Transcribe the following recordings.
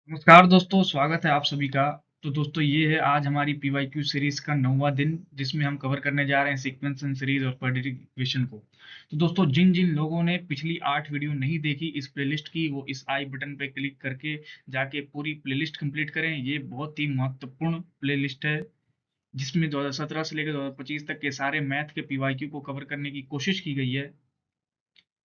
नमस्कार दोस्तों, स्वागत है आप सभी का। तो दोस्तों ये है आज हमारी पीवाईक्यू सीरीज का 9वां दिन, जिसमें हम कवर करने जा रहे हैं सीक्वेंस एंड सीरीज और क्वाड्रेटिक इक्वेशन को। तो दोस्तों जिन जिन लोगों ने पिछली 8 वीडियो नहीं देखी इस प्लेलिस्ट की, वो इस आई बटन पे क्लिक करके जाके पूरी प्लेलिस्ट कंप्लीट करें। ये बहुत ही महत्वपूर्ण प्लेलिस्ट है, जिसमें 2017 से लेकर 2025 तक के सारे मैथ के पीवाईक्यू को कवर करने की कोशिश की गई है।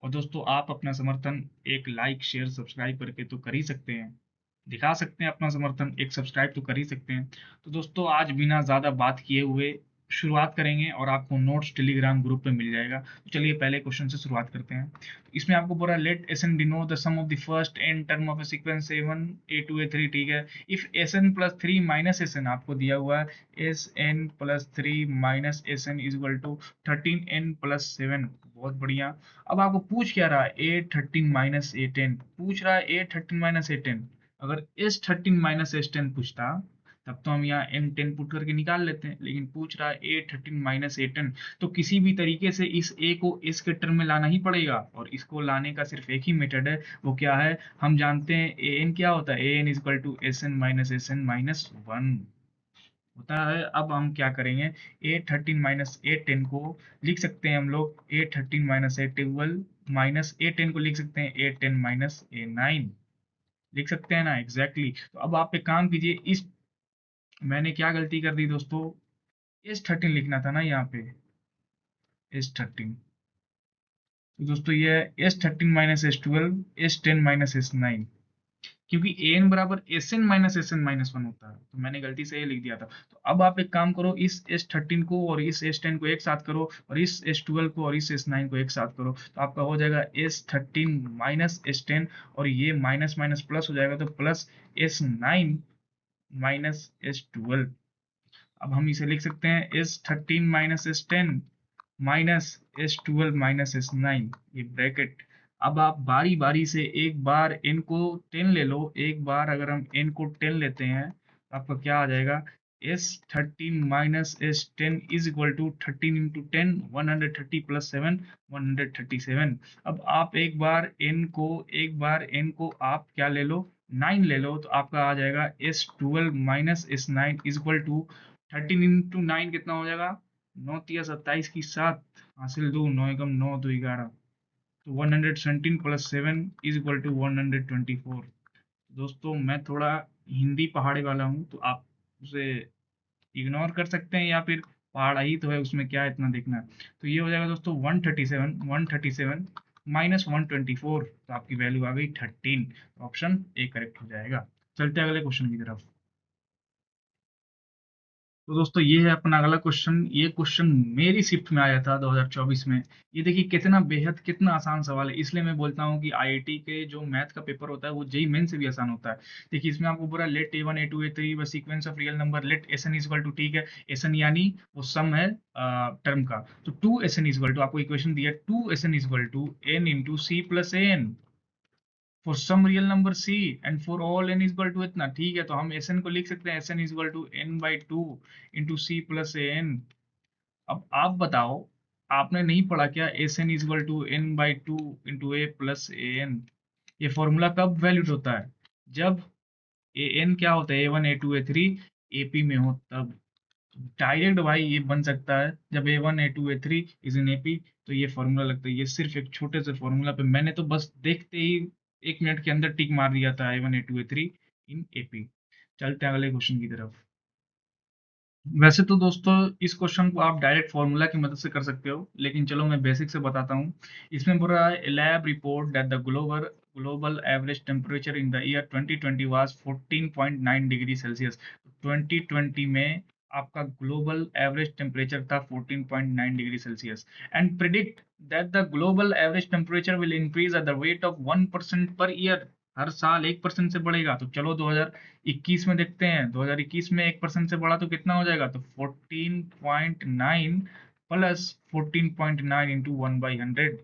और दोस्तों आप अपना समर्थन एक लाइक शेयर सब्सक्राइब करके तो कर ही सकते हैं, दिखा सकते हैं अपना समर्थन, एक सब्सक्राइब तो कर ही सकते हैं। तो दोस्तों आज बिना ज़्यादा बात किए हुए शुरुआत करेंगे और आपको नोट्स टेलीग्राम ग्रुप पे मिल जाएगा। तो चलिए पहले क्वेश्चन से शुरुआत करते हैं। तो इसमें आपको बोला let S N denote the sum of the first N term of a sequence A1 A2 A3, ठीक है। If S N plus three minus S N आपको दिया हुआ है, S N plus three minus S N is equal to 13n+7। बहुत बढ़िया। अब आपको पूछ क्या रहा है, A13 - A10 पूछ रहा है, A13 - A10। अगर S13 - S10 पूछता तब तो हम यहाँ N10 पुट करके निकाल लेते हैं, लेकिन पूछ रहा है A13 - A10, तो किसी भी तरीके से इस A को इस के टर्म में लाना ही पड़ेगा। और इसको लाने का सिर्फ एक ही मेथड है, वो क्या है, हम जानते हैं AN क्या होता है, AN is equal to SN - SN - 1 होता है। अब हम क्या करेंगे, A13 - A10 को लिख सकते हैं हम लोग A13 - A12 माइनस A10 को लिख सकते हैं A10 - A9, लिख सकते हैं ना, एग्जैक्टली exactly। तो अब आप एक काम कीजिए, इस मैंने क्या गलती कर दी दोस्तों, S13 लिखना था ना यहाँ पे, S13। तो दोस्तों ये है S13 - S12 S10 - S9, क्योंकि an बराबर SN - SN - 1 होता है, तो मैंने गलती से ये लिख दिया था। तो अब आप एक काम करो, इस S13 को और इस S10 को एक साथ करो, और इस S12 को और इस S9 को एक साथ करो, तो आपका हो जाएगा S13 - S10, और ये माइनस माइनस प्लस हो जाएगा, तो प्लस S9 - S12। अब हम इसे लिख सकते हैं S13 - S10 minus S12 - S9, ये ब्रैकेट। अब आप बारी बारी से एक बार n को 10 ले लो, एक बार अगर हम n को 10 लेते हैं तो आपका क्या आ जाएगा, S13 - S10 is equal to 13 × 10 130 + 7 137। अब आप एक बार n को आप क्या ले लो, 9 ले लो, तो आपका आ जाएगा S12 - S9 is equal to 13 × 9 कितना हो जाएगा, 9 तिया 27 की 7 हासिल 2, 9 एकम 9 2 11, तो 117 + 7 इज इक्वल टू 124। दोस्तों मैं थोड़ा हिंदी पहाड़ी वाला हूँ, तो आप उसे इग्नोर कर सकते हैं, या फिर पहाड़ा ही तो है, उसमें क्या इतना देखना है। तो ये हो जाएगा दोस्तों 137 माइनस 124, तो आपकी वैल्यू आ गई 13। ऑप्शन ए करेक्ट हो जाएगा। चलते हैं अगले क्वेश्चन की तरफ। तो दोस्तों ये है अपना अगला क्वेश्चन। ये क्वेश्चन मेरी शिफ्ट में आया था 2024 में। ये देखिए कितना बेहद कितना आसान सवाल है, इसलिए मैं बोलता हूँ कि आईआईटी के जो मैथ का पेपर होता है वो जेई मेन से भी आसान होता है। देखिए इसमें आपको पूरा लेट A1 A2 A3 व sequence of real number let S N equal to, ठीक है, एस एन यानी वो सम है टर्म का। तो 2 SN इक्वल टू, आपको इक्वेशन दिया 2 SN equal to n into C plus N for some real number c and for all n equal to इतना, ठीक है। तो हम Sn को लिख सकते हैं Sn equal to n/2 into C plus an। अब आप बताओ, आपने नहीं पढ़ा क्या, Sn equal to n/2 into a plus an। ये फॉर्मूला कब वैलिड होता है, जब an क्या होता है, A1 A2 A3 AP में हो तब। डायरेक्ट भाई ये बन सकता है, जब A1 A2 A3 is in AP, तो ये फॉर्मूला लगता है। ये सिर्फ एक छोटे से फॉर्मूला पे मैंने तो बस देखते ही 1 मिनट के अंदर टिक मार दिया था, A1 A2 A3 इन AP। चलते हैं अगले क्वेश्चन की तरफ। वैसे तो दोस्तों इस क्वेश्चन को आप डायरेक्ट फॉर्मूला की मदद से कर सकते हो, लेकिन चलो मैं बेसिक से बताता हूँ। इसमें बोल रहा है lab report that the global average temperature in the year 2020 was 14.9 degree Celsius. 2020 में आपका ग्लोबल एवरेज टेम्परेचर था 14.9 degree Celsius, and predict that the global average temperature will increase at the rate of 1% per year. हर साल 1% से बढ़ेगा। तो चलो 2021 में देखते हैं, 2021 में 1% से बढ़ा तो कितना हो जाएगा, तो 14.9 प्लस 14.9 इंटू 1/100,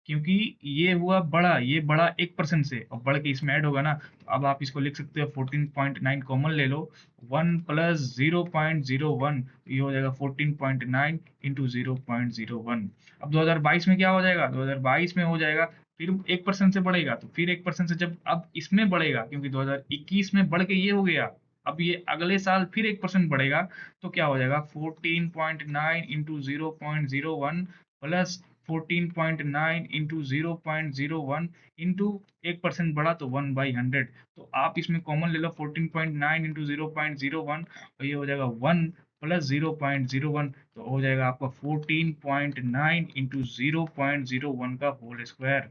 क्योंकि ये हुआ बड़ा, ये बड़ा 1% से, और बढ़ के इसमें ऐड होगा ना। तो अब आप इसको लिख सकते हो 14.9 कॉमन ले लो, 1 प्लस 0.01, ये हो जाएगा 14.9 इंटू 0.01। अब 2022 में क्या हो जाएगा, 2022 में हो जाएगा फिर 1% से बढ़ेगा, तो फिर 1% से जब अब इसमें बढ़ेगा, क्योंकि 2021 में बढ़ के ये हो गया, अब ये अगले साल फिर 1% बढ़ेगा, तो क्या हो जाएगा 14.9 इंटू 0.01 प्लस 14.9 इंटू 0.01 इंटू 1% बढ़ा तो 1/100। तो आप इसमें कॉमन ले लो 14.9 इंटू 0.01, और ये हो जाएगा 1 प्लस 0.01, तो हो जाएगा आपका 14.9 इंटू 0.01 का होल स्क्वायर।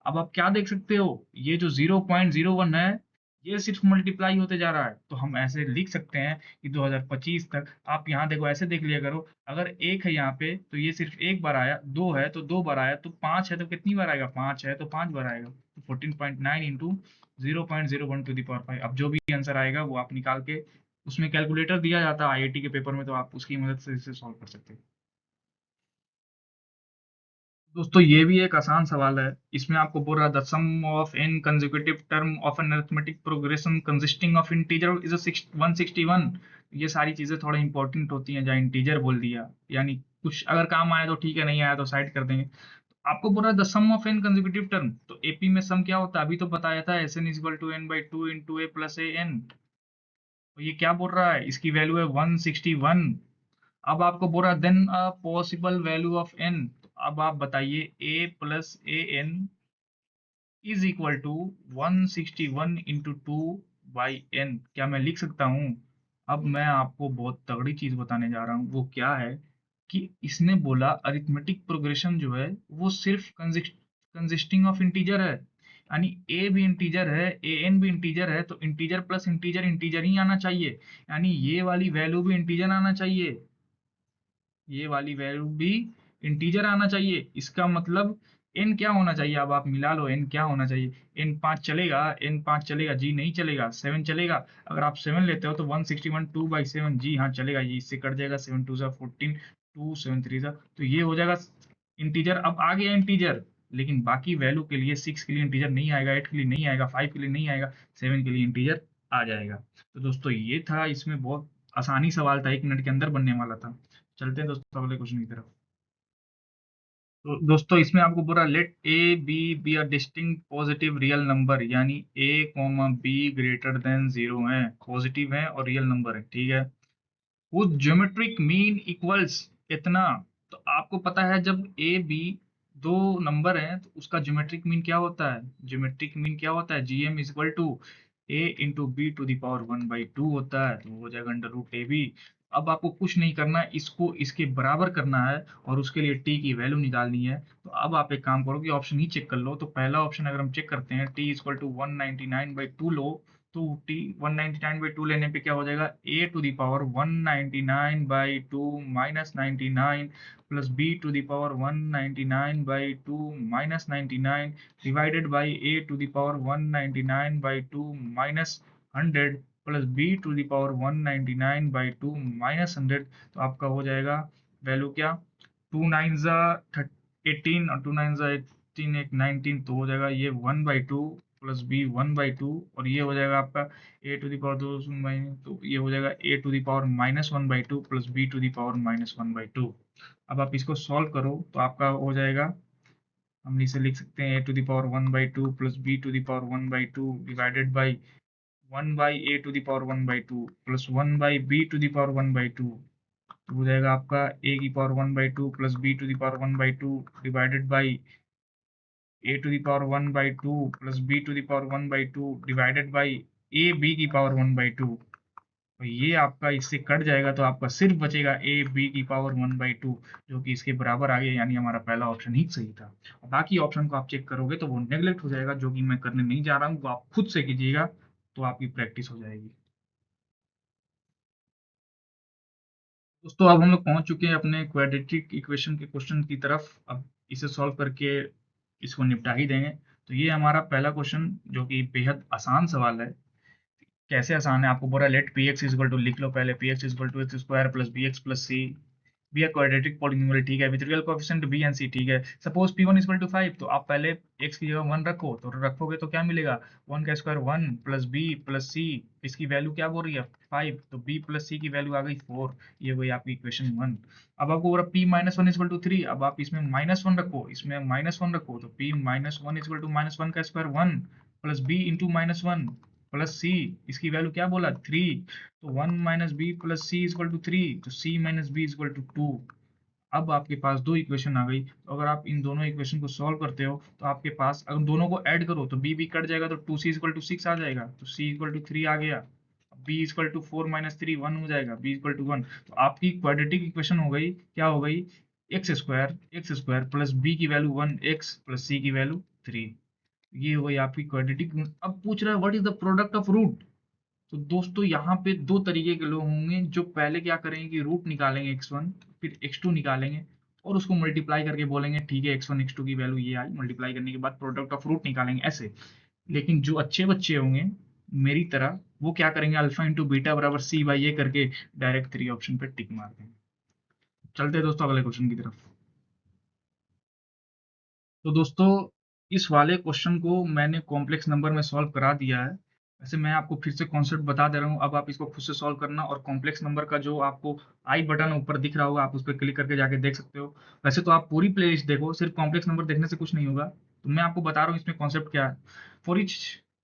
अब आप क्या देख सकते हो, ये जो 0.01 है, ये सिर्फ मल्टीप्लाई होते जा रहा है, तो हम ऐसे लिख सकते हैं कि 2025 तक आप यहाँ देखो, ऐसे देख लिया करो, अगर एक है यहाँ पे तो ये सिर्फ एक बार आया, दो है तो दो बार आया, तो पांच है तो कितनी बार आएगा, पांच है तो पांच बार आएगा, तो 14.9 इंटू 0.01 टू द पावर 5। अब जो भी आंसर आएगा वो आप निकाल के, उसमें कैलकुलेटर दिया जाता है आईआईटी के पेपर में, तो आप उसकी मदद से इसे सॉल्व कर सकते हैं। दोस्तों ये भी एक आसान सवाल है, इसमें आपको बोल रहा the sum of N consecutive term of an arithmetic progression consisting of integer is 161। ये सारी चीजें थोड़ा इंपॉर्टेंट होती हैं, जहाँ इंटीजर बोल दिया, यानी कुछ अगर काम आया तो ठीक है, नहीं आया तो साइड कर देंगे। तो आपको बोल रहा है the sum of N consecutive term, तो एपी में सम क्या होता है, अभी तो बताया था, S N is equal to N by two into A plus A N. तो ये क्या बोल रहा है, इसकी वैल्यू है 161। अब आपको बोल रहा है then a possible value of N, तो अब आप बताइए A plus A N is equal to 161 into two by N, क्या मैं लिख सकता हूँ? अब मैं आपको बहुत तगड़ी चीज बताने जा रहा हूँ, वो क्या है कि इसने बोला अरिथमेटिक प्रोग्रेशन जो है वो सिर्फ कंसिस्टिंग ऑफ इंटीजर है, यानी ए भी इंटीजर है, ए एन भी इंटीजर है, तो इंटीजर प्लस इंटीजर इंटीजर ही आना चाहिए, यानी ये वाली वैल्यू भी इंटीजर आना चाहिए, ये वाली वैल्यू भी इंटीजर आना चाहिए। इसका मतलब n क्या होना चाहिए, अब आप मिला लो n क्या होना चाहिए, n 5 चलेगा, n 5 चलेगा जी, नहीं चलेगा, 7 चलेगा, अगर आप 7 लेते हो तो 161 2/7, जी हाँ चलेगा, ये इससे कट जाएगा, 7 2 सा 14, 2 7 3 सा, तो ये हो जाएगा इंटीजर। अब आ गया इंटीजर, लेकिन बाकी वैल्यू के लिए 6 के लिए इंटीजर नहीं आएगा, 8 के लिए नहीं आएगा, 5 के लिए नहीं आएगा, 7 के लिए इंटीजर आ जाएगा। तो दोस्तों ये था, इसमें बहुत आसानी सवाल था, 1 मिनट के अंदर बनने वाला था। चलते हैं दोस्तों अगले क्वेश्चन की तरफ। तो दोस्तों इसमें आपको बोला let A B a distinct positive real number, यानी A comma B greater than 0 है, पॉजिटिव है और रियल नंबर है, ठीक है, वो ज्योमेट्रिक मीन इक्वल्स इतना। तो आपको पता है जब ए बी दो नंबर हैं तो उसका ज्योमेट्रिक मीन क्या होता है, ज्योमेट्रिक मीन क्या होता है, GM is equal to A into B to the power 1/2 होता है, तो हो जाएगा अंडर रूट ए बी। अब आपको कुछ नहीं करना है, इसको इसके बराबर करना है और उसके लिए टी की वैल्यू निकालनी है। तो अब आप एक काम करो कि ऑप्शन ही चेक कर लो, तो पहला ऑप्शन अगर हम चेक करते हैं टी इक्वल टू 199/2 लो, तो टी 199/2 लेने पे क्या हो जाएगा, A to the power 199/2 minus 99 plus B to the power 199/2 minus 99 divided by A to the power 199/2 minus 100 plus B to the power 199/2 minus 100। तो आपका हो जाएगा वैल्यू क्या, 2 9 18 और 2 9 18 एक 19, तो हो जाएगा ये 1/2 प्लस बी 1/2, और ये हो जाएगा आपका ए टू द पावर 2, तो ये हो जाएगा A to the power -1/2 plus B to the power -1/2। अब आप इसको सॉल्व करो तो आपका हो जाएगा, हम इसे लिख सकते हैं A to the power 1/2 plus B to the power 1/2 divided by 1/a to the power 1/2 plus 1/b to the power 1/2, तो हो जाएगा आपका a की power 1/2 plus b to the power 1/2 divided by a to the power 1/2 plus b to the power 1/2 divided by a b की power 1/2। तो ये आपका इससे कट जाएगा, तो आपका सिर्फ बचेगा ए बी की पावर 1/2, जो कि इसके बराबर आ गया, यानी हमारा पहला ऑप्शन ही सही था। और बाकी ऑप्शन को आप चेक करोगे तो वो नेग्लेक्ट हो जाएगा, जो कि मैं करने नहीं जा रहा हूँ, वो आप खुद से कीजिएगा, तो आपकी प्रैक्टिस हो जाएगी। दोस्तों अब हम लोग पहुंच चुके हैं अपने क्वाड्रेटिक इक्वेशन के क्वेश्चन की तरफ, अब इसे सॉल्व करके इसको निपटा ही देंगे। तो ये हमारा पहला क्वेश्चन, जो कि बेहद आसान सवाल है। कैसे आसान है, आपको बोला let P X is equal to, लिख लो पहले, P X is equal to x square plus B x plus C, B है क्वाड्रेटिक पॉलिनोमियल, ठीक है, with real coefficient B and C, ठीक है। Suppose P one equal to 5, तो आप पहले एक्स की जगह 1 रखो, तो रखोगे तो क्या मिलेगा, 1 का square 1 plus B plus c, इसकी वैल्यू क्या बोल रही है 5, तो बी प्लस सी की वैल्यू आ गई 4। ये वही आपकी इक्वेशन 1। अब आपको बोला P minus one equal to 3, अब आप इसमें -1 रखो, इसमें -1 रखो, तो p minus one equal to -1 का square 1 plus b into -1 plus c, इसकी वैल्यू क्या बोला 3, तो 1 minus b plus c equal to 3, तो c minus b equal to 2। अब आपके पास दो इक्वेशन आ गई, तो अगर आप इन दोनों इक्वेशन को सॉल्व करते हो तो आपके पास अगर दोनों को ऐड करो तो बी कट जाएगा, तो 2c इक्वल टू 6 आ जाएगा, तो c इक्वल टू 3 आ गया, बी इक्वल टू 4 माइनस 3 1 हो जाएगा, बी इक्वल टू 1। तो आपकी क्वाड्रेटिक इक्वेशन हो गई, क्या हो गई, एक्स स्क्वायर प्लस बी की वैल्यू 1 एक्स प्लस सी की वैल्यू 3। ये हो गई आपकी क्वाड्रेटिक। अब पूछ रहा है what is the product of root. तो दोस्तों यहाँ पे दो तरीके के लोग होंगे, जो पहले क्या करेंगे कि रूट निकालेंगे x1, फिर x2 निकालेंगे और उसको मल्टीप्लाई करके बोलेंगे ठीक है x1 x2 की वैल्यू ये आई, मल्टीप्लाई करने के बाद प्रोडक्ट ऑफ रूट निकालेंगे ऐसे। लेकिन जो अच्छे बच्चे होंगे मेरी तरह, वो क्या करेंगे, अल्फा इंटू बीटा बराबर सी बाई ए करके डायरेक्ट 3 ऑप्शन पे टिक मार देंगे। चलते हैं दोस्तों अगले क्वेश्चन की तरफ। तो दोस्तों इस वाले क्वेश्चन को मैंने कॉम्प्लेक्स नंबर में सॉल्व करा दिया है। वैसे मैं आपको फिर से कॉन्सेप्ट बता दे रहा हूँ, अब आप इसको खुद से सॉल्व करना, और कॉम्प्लेक्स नंबर का जो आपको आई बटन ऊपर दिख रहा होगा आप उस पर क्लिक करके जाके देख सकते हो। वैसे तो आप पूरी प्लेलिस्ट देखो, सिर्फ कॉम्प्लेक्स नंबर देखने से कुछ नहीं होगा, तो मैं आपको बता रहा हूँ इसमें कॉन्सेप्ट क्या है। For each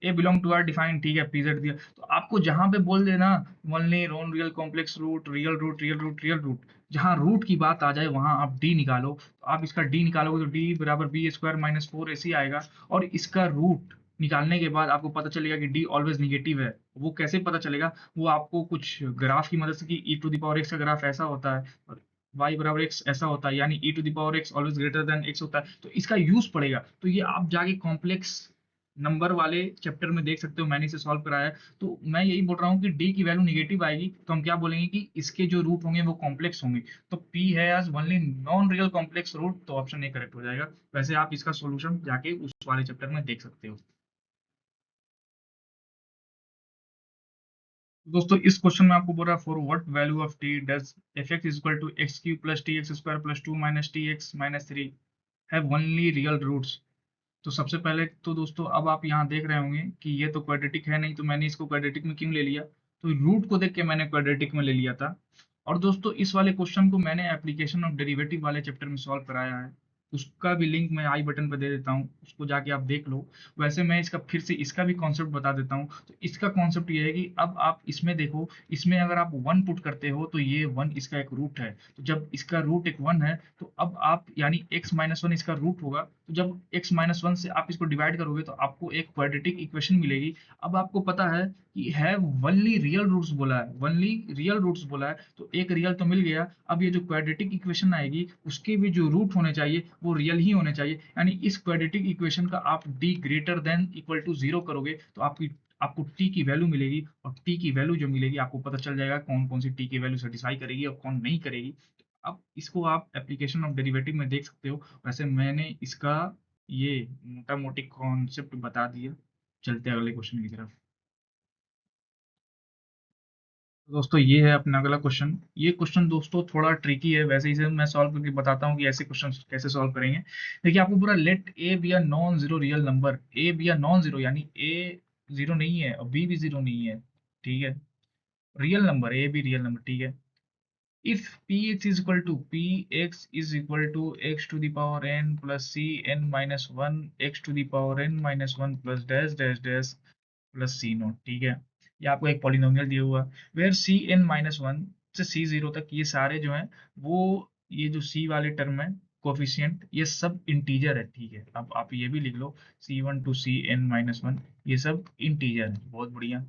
A belong to R define, ठीक है, पीजेड दिया, तो आपको जहां पे बोल देना only non real complex root real root real root real root, जहां रूट की बात आ जाए वहां आप डी निकालो, तो आप इसका डी निकालोगे तो डी बराबर बी स्क्वायर माइनस 4 ऐसे आएगा। और इसका रूट निकालने के बाद आपको पता चलेगा कि डी ऑलवेज निगेटिव है। वो कैसे पता चलेगा, वो आपको कुछ ग्राफ की मदद से, कि ई टू द पावर एक्स का ग्राफ ऐसा होता है और y बराबर x ऐसा होता है, यानी e to the power x always greater than x होता है, तो इसका यूज पड़ेगा। तो ये आप जाके कॉम्प्लेक्स नंबर वाले चैप्टर में देख सकते हो, मैंने इसे सॉल्व कराया है। तो मैं यही बोल रहा हूँ कि डी की वैल्यू निगेटिव आएगी तो हम क्या बोलेंगे कि इसके जो रूट होंगे वो कॉम्प्लेक्स होंगे। तो पी है as only non real complex root, तो ऑप्शन ए करेक्ट हो जाएगा। वैसे आप इसका सॉल्यूशन जाके उस वाले चैप्टर में देख सकते हो। दोस्तों इस क्वेश्चन में आपको बोल रहा है for what value of T does F x is equal to X cube plus T X square plus 2 minus T X minus 3 have only real roots. तो सबसे पहले तो दोस्तों अब आप यहाँ देख रहे होंगे कि ये तो क्वाड्रेटिक है नहीं, तो मैंने इसको क्वाड्रेटिक में क्यों ले लिया, तो रूट को देख के मैंने क्वाड्रेटिक में ले लिया था। और दोस्तों इस वाले क्वेश्चन को मैंने एप्लीकेशन ऑफ डेरिवेटिव वाले चैप्टर में सॉल्व कराया है, उसका भी लिंक मैं आई बटन पर दे देता हूँ, उसको जाके आप देख लो। वैसे मैं इसका फिर से इसका भी कॉन्सेप्ट बता देता हूँ। तो इसका कॉन्सेप्ट ये है कि अब आप इसमें देखो, इसमें अगर आप 1 पुट करते हो तो ये 1 इसका एक रूट है, तो जब इसका रूट एक 1 है तो अब आप यानी x-1 इसका रूट होगा, तो जब x-1 से आप इसको डिवाइड करोगे तो आपको एक क्वाड्रेटिक इक्वेशन मिलेगी। अब आपको पता है कि है वनली रियल रूट्स बोला है, वनली रियल रूट्स बोला है, तो एक रियल तो मिल गया। अब ये जो क्वाड्रेटिक इक्वेशन आएगी उसके भी जो रूट होने चाहिए वो रियल ही होने चाहिए, यानी इस क्वाड्रेटिक इक्वेशन का आप d greater than equal to 0 करोगे तो आपको t की वैल्यू मिलेगी, और t की वैल्यू जो मिलेगी आपको पता चल जाएगा कौन कौन सी t की वैल्यू सेटिस्फाई करेगी और कौन नहीं करेगी। अब इसको आप एप्लीकेशन ऑफ डेरिवेटिव में देख सकते हो। वैसे मैंने इसका ये मोटा मोटी कॉन्सेप्ट बता दिया। चलते हैं अगले क्वेश्चन की तरफ। तो दोस्तों ये है अपना अगला क्वेश्चन। ये क्वेश्चन दोस्तों थोड़ा ट्रिकी है, वैसे इसे मैं सॉल्व करके बताता हूँ कि ऐसे क्वेश्चन कैसे सॉल्व करेंगे। देखिए आपको पूरा let A B a non zero real number, A B a non zero यानी ए जीरो नहीं है और बी भी जीरो नहीं है, ठीक है, real number A be real number, ठीक है। If px is equal to px is equal to x to the power n plus c n minus 1 x to the power n minus 1 plus dash dash dash plus c note, ठीक है। ये आपको एक polynomial दिया हुआ where C N minus one से C zero तक ये सारे जो हैं वो, ये जो सी वाले टर्म है कोफिशिएंट ये सब इंटीजर है, ठीक है। अब आप ये भी लिख लो c one to c N minus one ये सब इंटीजर है, बहुत बढ़िया।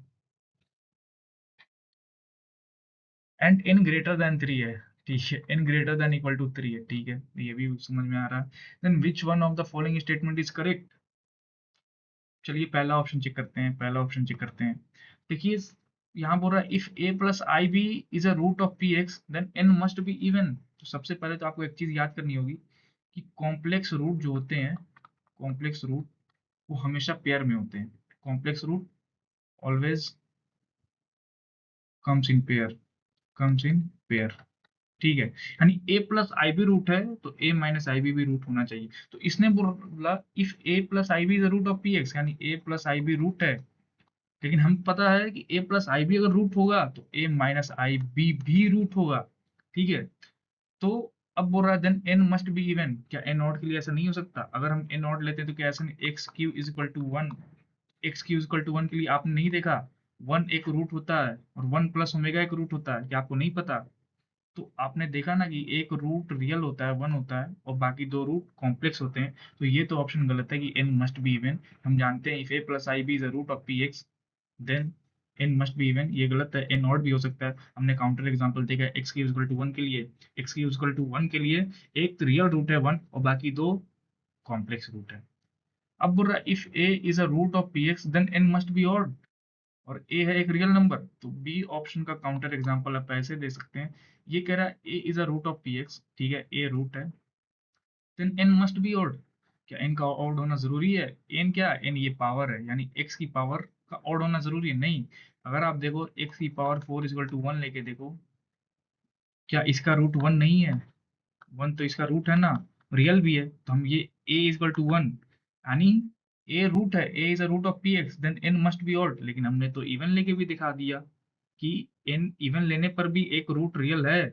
एंड n ग्रेटर देन 3 है, ठीक है, n greater than equal to 3 है, ठीक है, ये भी समझ में आ रहा है। Then which one of the following statement is correct. चलिए पहला ऑप्शन चेक करते हैं, पहला ऑप्शन चेक करते हैं। देखिए यहाँ बोल रहा है if a plus I B is a root of P x then n must be even. तो सबसे पहले तो आपको एक चीज याद करनी होगी कि कॉम्प्लेक्स रूट जो होते हैं, कॉम्प्लेक्स रूट वो हमेशा पेयर में होते हैं। Complex root always comes in pair, comes in pair. ठीक है, यानी a plus I B root है तो a माइनस आई बी भी रूट होना चाहिए। तो इसने बोला if a plus I B is root of P X, यानी a plus I B root है, लेकिन हम पता है कि a प्लस आई बी अगर रूट होगा तो a माइनस आई बी भी रूट होगा। ठीक है, तो अब बोल रहा है then n must be even. क्या n नॉट के लिए ऐसा नहीं हो सकता? अगर हम n नॉट लेते हैं तो क्या ऐसा नहीं, X cube is equal to one, X cube is equal to one के लिए आपने नहीं देखा, वन एक रूट होता है और वन प्लस ओमेगा एक रूट होता है, क्या आपको नहीं पता? तो आपने देखा ना कि एक रूट रियल होता है, वन होता है, और बाकी दो रूट कॉम्प्लेक्स होते हैं। तो ये तो ऑप्शन गलत है कि n मस्ट बी इवन। हम जानते हैं if a plus I B is a root of P x then n must be even, ये गलत है, n नॉट भी हो सकता है। हमने काउंटर एग्जांपल देखा x की इक्वल टू वन के लिए, x की इक्वल टू वन के लिए एक रियल रूट है वन और बाकी दो कॉम्प्लेक्स रूट है। अब बोल रहा है if a is a root of P x then n must be odd, और a है एक रियल नंबर, तो b ऑप्शन का काउंटर एग्जांपल आप ऐसे दे सकते हैं। ये कह रहा है a is a root of P x, ठीक है, a रूट है, then n must be odd. क्या n का ऑड होना जरूरी है? n क्या है? n ये पावर है, यानी x की पावर का ऑड होना जरूरी है? नहीं। अगर आप देखो x की power four equal to one लेके देखो, क्या इसका रूट वन नहीं है? वन तो इसका रूट है ना, रियल भी है, तो हम ये a इक्वल टू वन, यानी a रूट है, a is a root of P x then n must be odd. लेकिन हमने तो इवन लेके भी दिखा दिया कि n इवन लेने पर भी एक रूट रियल है,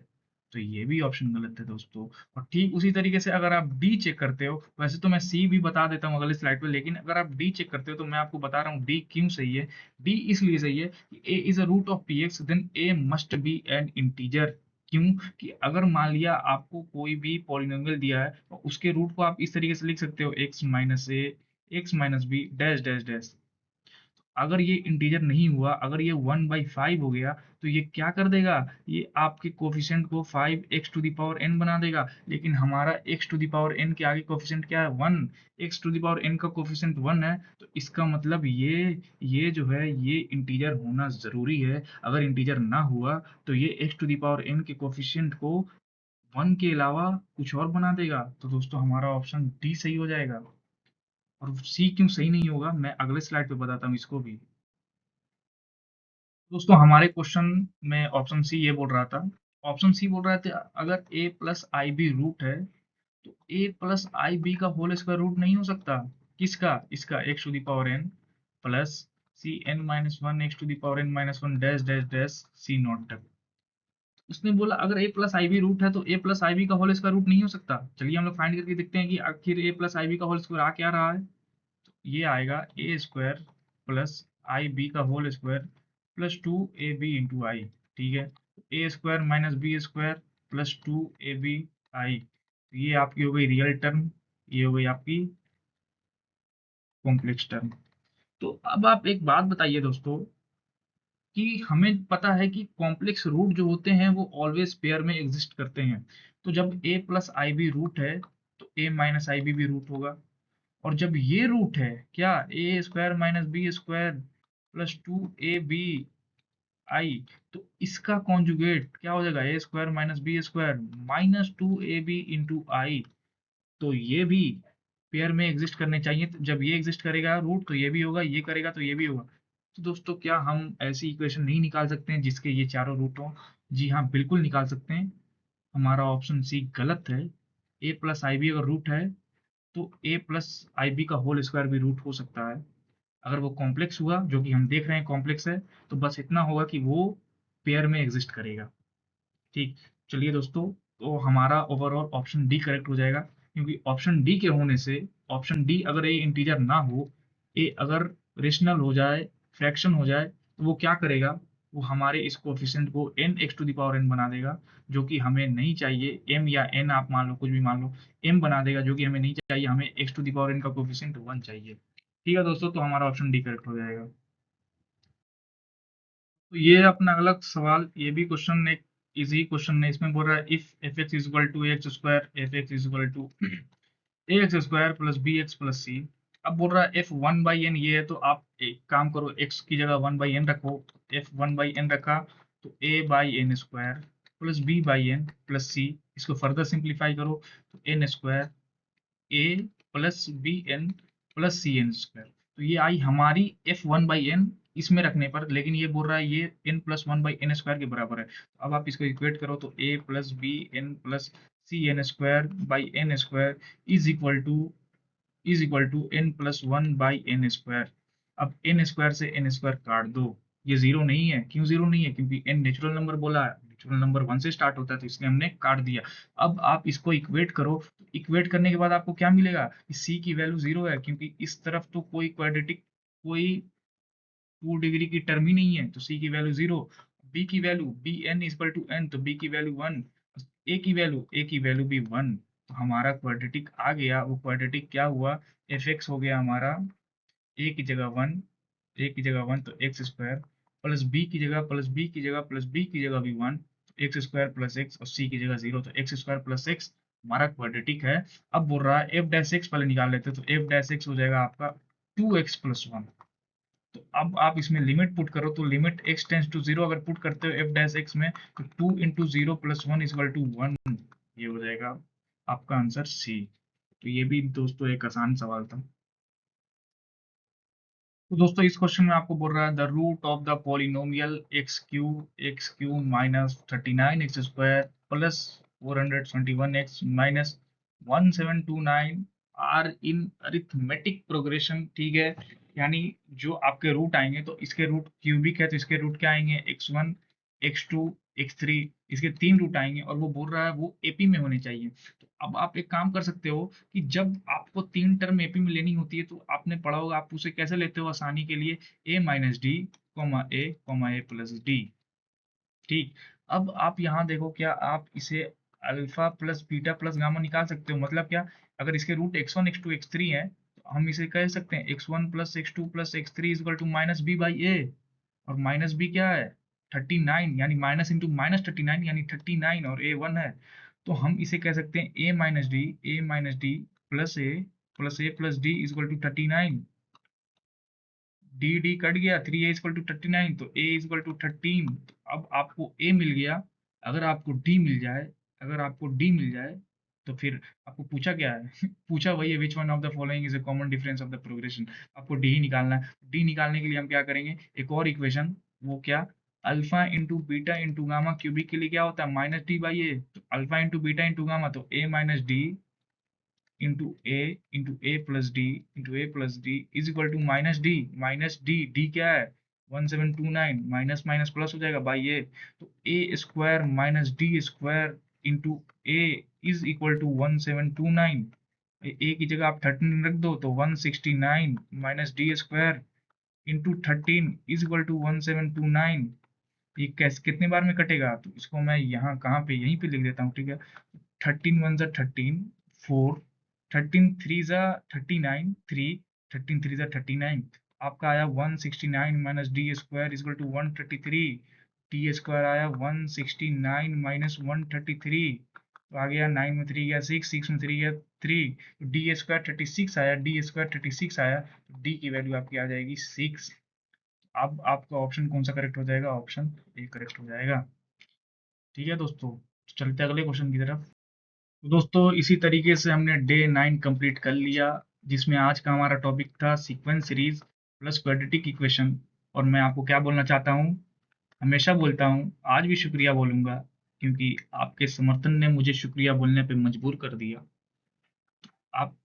तो ये भी ऑप्शन गलत है दोस्तों। और ठीक उसी तरीके से अगर आप डी चेक करते हो, वैसे तो मैं सी भी बता देता हूँ अगले स्लाइड पे, लेकिन अगर आप डी चेक करते हो तो मैं आपको बता रहा हूँ डी क्यों सही है। डी इसलिए सही है कि a is a root of P x then a must be an integer. क्यों? कि अगर मान लिया आपको कोई भी पॉलिनोमियल दिया है तो उसके रूट को आप इस तरीके से लिख सकते हो x minus a, x minus b dash dash dash. अगर ये इंटीजर नहीं हुआ, अगर ये 1/5 हो गया, तो ये क्या कर देगा, ये आपके कोफिशिएंट को 5x to the power n बना देगा। लेकिन हमारा x to the power n के आगे कोफिशिएंट क्या है, 1। x to the power n का कोफिशिएंट 1 है, तो इसका मतलब ये जो है ये इंटीजर होना जरूरी है। अगर इंटीजर ना हुआ तो ये x to the power n के कोफिशिएंट को 1 के अलावा कुछ और बना देगा। तो दोस्तों हमारा ऑप्शन डी सही हो जाएगा। और सी क्यों सही नहीं होगा मैं अगले स्लाइड पे बताता हूँ इसको भी। दोस्तों हमारे क्वेश्चन में ऑप्शन सी ये बोल रहा था, ऑप्शन सी बोल रहा था अगर a plus I B root है तो a प्लस आई बी का होल स्क्वायर रूट नहीं हो सकता। किसका? इसका x to the power n plus c N minus one x to the power n minus one dash dash dash c naught तक। उसने बोला अगर a plus I B root है तो a प्लस आई बी का whole square root नहीं हो सकता। चलिए हम लोग फाइंड करके देखते हैं कि आखिर a प्लस आई बी का होल स्क्वायर आ क्या रहा है। ये आएगा a square plus I b का whole square plus two a b into i. ठीक है, a square minus b square plus two a b i, ये आपकी हो गई रियल टर्म, ये हो गई आपकी कॉम्प्लेक्स टर्म। तो अब आप एक बात बताइए दोस्तों कि हमें पता है कि कॉम्प्लेक्स रूट जो होते हैं वो ऑलवेज पेयर में एग्जिस्ट करते हैं। तो जब a plus I B root है तो a माइनस आई बी भी रूट होगा। और जब ये रूट है क्या, a square minus b square plus two a b i, तो इसका कॉन्जुगेट क्या हो जाएगा, a square minus b square minus two a b into i. तो ये भी पेयर में एग्जिस्ट करने चाहिए। तो जब ये एग्जिस्ट करेगा रूट तो ये भी होगा, ये करेगा तो ये भी होगा। तो दोस्तों क्या हम ऐसी इक्वेशन नहीं निकाल सकते हैं जिसके ये चारों रूट हों? जी हाँ, बिल्कुल निकाल सकते हैं। हमारा ऑप्शन सी गलत है। ए प्लस आई बी अगर रूट है तो a प्लस आई बी का होल स्क्वायर भी रूट हो सकता है। अगर वो कॉम्प्लेक्स हुआ, जो कि हम देख रहे हैं कॉम्प्लेक्स है, तो बस इतना होगा कि वो पेयर में एग्जिस्ट करेगा। ठीक, चलिए दोस्तों, तो हमारा ओवरऑल ऑप्शन डी करेक्ट हो जाएगा, क्योंकि ऑप्शन डी के होने से, ऑप्शन डी अगर ए इंटीजर ना हो, ए अगर रेशनल हो जाए, फ्रैक्शन हो जाए, तो वो क्या करेगा, वो हमारे इस कोफिशिएंट को n x to the power n बना देगा, जो कि हमें नहीं चाहिए। m या n आप मान लो, कुछ भी मान लो, m बना देगा, जो कि हमें नहीं चाहिए। हमें x to the power n का कोफिशिएंट 1 चाहिए। ठीक है दोस्तों, तो हमारा ऑप्शन डी करेक्ट हो जाएगा। तो ये अपना अगला सवाल, ये भी क्वेश्चन एक इजी क्वेश्चन है। इसमें बोल रहा है if f x is equal to x square, f x is equal to a x square plus B x plus c. अब बोल रहा है एफ वन बाई एन ये है, तो आप एक काम करो, एक्स की जगह वन बाई एन रखो। एफ वन बाई एन रखा तो a by n square plus b by n plus c. इसको फर्दर सिंप्लीफाई करो तो n square a plus b n plus c n square. तो ये आई हमारी एफ वन बाई एन इसमें रखने पर, लेकिन ये बोल रहा है ये n+1/n² के बराबर है। अब आप इसको इक्वेट करो तो a+b n+c n² is equal to n+1/n²। अब n² से n² काट दो, ये जीरो नहीं है। क्यों जीरो नहीं है? क्योंकि n नेचुरल नंबर बोला है, नेचुरल नंबर 1 से स्टार्ट होता है, तो इसलिए हमने काट दिया। अब आप इसको इक्वेट करो, इक्वेट करने के बाद आपको क्या मिलेगा कि c की वैल्यू जीरो है, क्योंकि इस तरफ तो कोई क्वाड्रेटिक, कोई 2 डिग्री की टर्म ही नहीं है, तो c की वैल्यू जीरो। b की वैल्यू bn=n, तो b की वैल्यू 1, a की वैल्यू भी 1। तो हमारा क्वाड्रेटिक आ गया। वो क्वाड्रेटिक क्या हुआ? fx हो गया हमारा a की जगह 1, तो x² प्लस b की जगह, प्लस b की जगह भी 1, तो x² प्लस x, और c की जगह 0, तो x² प्लस x हमारा क्वाड्रेटिक है। अब बोल रहा है f डैश x पहले निकाल लेते हैं, तो f डैश x हो जाएगा आपका 2x प्लस 1। तो अब आप इसमें लिमिट पुट करो, तो लिमिट x टेंस टू 0 अगर पुट करते हो f डैश x में, तो 2 इंटू 0 प्लस 1 इक्वल टू 1, ये हो जाएगा आपका आंसर सी। तो ये भी दोस्तों एक आसान सवाल था। तो दोस्तों इस क्वेश्चन में आपको बोल रहा है the root of the polynomial x³ minus 39x² plus 421x minus 1729 are in arithmetic progression. ठीक है, यानी जो आपके रूट आएंगे, तो इसके रूट क्यूबिक है, तो इसके रूट क्या आएंगे? x1, x2, x3, इसके 3 रूट आएंगे, और वो बोल रहा है वो एपी में होने चाहिए। तो अब आप एक काम कर सकते हो कि जब आपको 3 टर्म एपी में लेनी होती है, तो आपने पढ़ा होगा, आप उसे कैसे लेते हो आसानी के लिए? a minus D, a plus D. ठीक। अब आप यहाँ देखो, क्या आप इसे alpha plus beta plus gamma निकाल सकते हो? मतलब क्या? अगर इसके रूट x1, x2, x3 है, तो हम इसे कह सकते हैं x1 plus x2 plus x3 equal to minus b by a. और माइनस बी क्या है? 39, यानी माइनस इंटू माइनस 39, यानी 39, और ए 1 है। तो हम इसे कह सकते हैं a minus d plus a plus d equal to 39। D d cut गया, 3a=39, तो a=13। अब आपको a मिल गया। अगर आपको d मिल जाए, अगर आपको d मिल जाए, तो फिर आपको पूछा क्या है? पूछा वही है, विच one of the following is a common difference of the progression. आपको d ही निकालना है। d निकालने के लिए हम क्या करेंगे? एक और इक्वेशन, वो क्या? Alpha into beta into gamma cubic के लिए क्या होता है? Minus d by a. तो alpha into beta into gamma, तो a minus d into A plus d is equal to minus d क्या है? 1729, माइनस माइनस प्लस हो जाएगा बाई ए। तो a² माइनस डी² into a is equal to 1729। A की जगह आप 13 रख दो, तो 169 माइनस डी² इंटू 13 इज इक्वल टू 1729। ये कैसे, कितने बार में कटेगा? तो इसको मैं यहाँ कहाँ पे, यहीं पे लिख देता हूँ। ठीक है, 13 1 13, 4, 13 3 39, 3, 13 3 39, आपका आया 169 माइनस डी² इक्वल टू 133। डी² आया 169 माइनस 133, तो आ गया 9 में 3 गया 6, 6 में 3 गया 3, तो डी² 36 आया, डी² 36 आया, तो डी की वैल्यू आपकी आ जाएगी 6। अब आपका ऑप्शन कौन सा करेक्ट हो जाएगा? ऑप्शन ए करेक्ट हो जाएगा। ठीक है दोस्तों, तो चलते हैं अगले क्वेश्चन की तरफ। तो दोस्तों इसी तरीके से हमने डे 9 कंप्लीट कर लिया, जिसमें आज का हमारा टॉपिक था sequence series plus quadratic equation. और मैं आपको क्या बोलना चाहता हूँ, हमेशा बोलता हूँ, आज भी शुक्रिया बोलूंगा, क्योंकि आपके समर्थन ने मुझे शुक्रिया बोलने पे मजबूर कर दिया। आप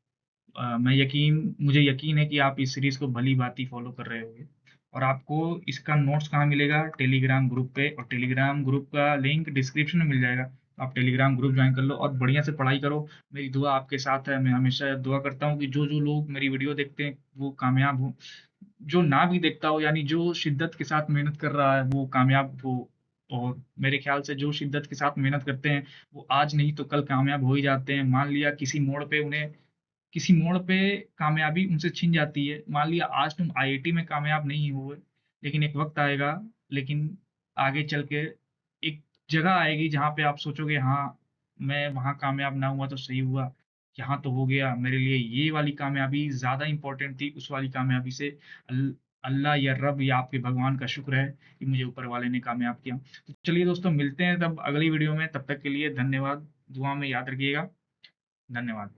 मुझे यकीन है कि आप इस सीरीज को भली भांति फॉलो कर रहे होंगे। और आपको इसका नोट्स कहाँ मिलेगा? टेलीग्राम ग्रुप पे, और टेलीग्राम ग्रुप का लिंक डिस्क्रिप्शन में मिल जाएगा। तो आप टेलीग्राम ग्रुप ज्वाइन कर लो और बढ़िया से पढ़ाई करो। मेरी दुआ आपके साथ है। मैं हमेशा दुआ करता हूँ कि जो जो लोग मेरी वीडियो देखते हैं वो कामयाब हो, जो ना भी देखता हो, यानी जो शिद्दत के साथ मेहनत कर रहा है वो कामयाब हो। और मेरे ख्याल से जो शिद्दत के साथ मेहनत करते हैं वो आज नहीं तो कल कामयाब हो ही जाते हैं। मान लिया किसी मोड़ पे कामयाबी उनसे छिन जाती है, मान लिया आज तुम आईआईटी में कामयाब नहीं हुए, लेकिन एक वक्त आएगा, लेकिन आगे चल के एक जगह आएगी जहाँ पे आप सोचोगे हाँ, मैं वहाँ कामयाब ना हुआ तो सही हुआ, यहाँ तो हो गया। मेरे लिए ये वाली कामयाबी ज्यादा इंपॉर्टेंट थी उस वाली कामयाबी से। अल्लाह या रब या आपके भगवान का शुक्र है कि मुझे ऊपर वाले ने कामयाब किया। तो चलिए दोस्तों, मिलते हैं तब अगली वीडियो में। तब तक के लिए धन्यवाद, दुआ में याद रखिएगा। धन्यवाद।